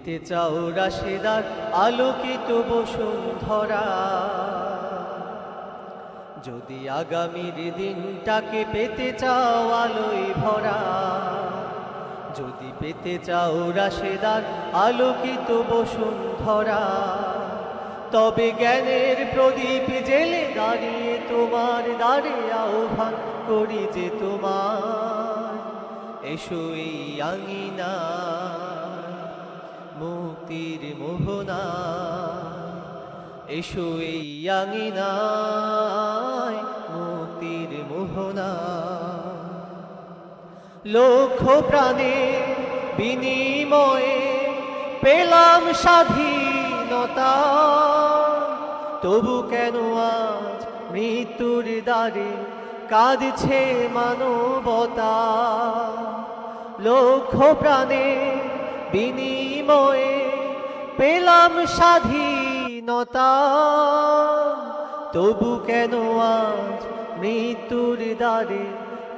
পেতে চাও রাশেদার আলোকিত বসুন্ধরা, যদি আগামীর দিনটাকে পেতে চাও আলোয় ভরা, যদি পেতে চাও রাশেদার আলোকিত বসুন্ধরা, তবে জ্ঞানের প্রদীপ জেলে দাঁড়িয়ে তোমার দ্বারে আহ্বান করি যে তোমার, এসো এই আঙিনা মুক্তির মোহনা, এসো এই আঙিনায় মুক্তির মোহনা। লক্ষ প্রাণে বিনিময়ে পেলাম স্বাধীনতা, তবু কেন আজ মৃত্যুর দ্বারে কাঁদছে মানবতা। লক্ষ প্রাণে বিনিময়ে পেলাম স্বাধীনতা, তবু কেন আজ মৃত্যুর দ্বারে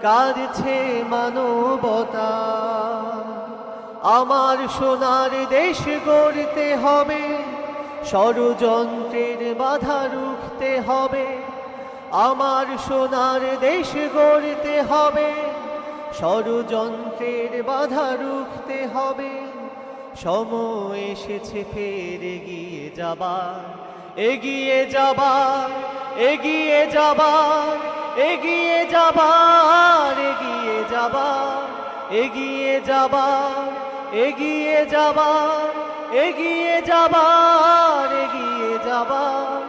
কাঁদছে মানবতা। আমার সোনার দেশ গড়তে হবে, ষড়যন্ত্রের বাধা রুখতে হবে। আমার সোনার দেশ গড়তে হবে, ষড়যন্ত্রের বাধা রুখতে হবে। সময় এসেছে ফের এগিয়ে যাবার, এগিয়ে যাবার, এগিয়ে যাবার, এগিয়ে যাবার, এগিয়ে যাবার, এগিয়ে যাবার, এগিয়ে যাবার, এগিয়ে যাবার, এগিয়ে যাবার।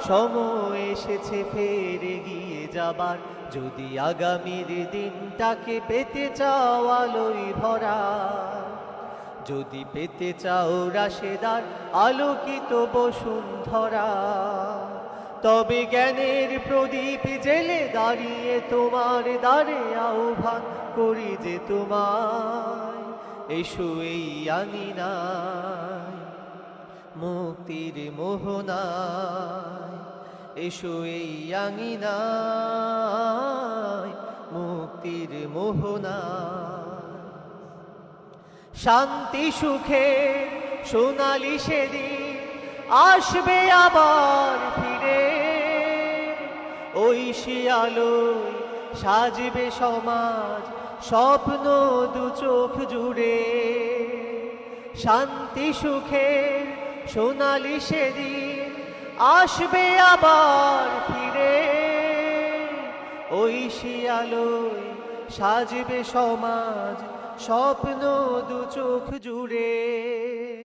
সময় এসেছে ফের এগিয়ে যাবার, যদি আগামীর দিনটাকে পেতে চাও আলোয় ভরা, যদি পেতে চাও রাশেদার আলোকিত বসুন্ধরা, তবে জ্ঞানের প্রদীপ জেলে দাঁড়িয়ে তোমার দ্বারে আহ্বান করি যে তোমায়, এসো এই আঙিনায় মুক্তির মোহনায়, এসো এই আঙিনায় মুক্তির মোহনায়। শান্তি সুখে সোনালি সেদিন আসবে আবার ফিরে, ওই আলোয় সাজবে সমাজ স্বপ্ন দু চোখ জুড়ে। শান্তি সুখে সোনালি সেদিন আসবে আবার ফিরে, ওই আলোয় সাজবে সমাজ স্বপ্ন দু চোখ জুড়ে।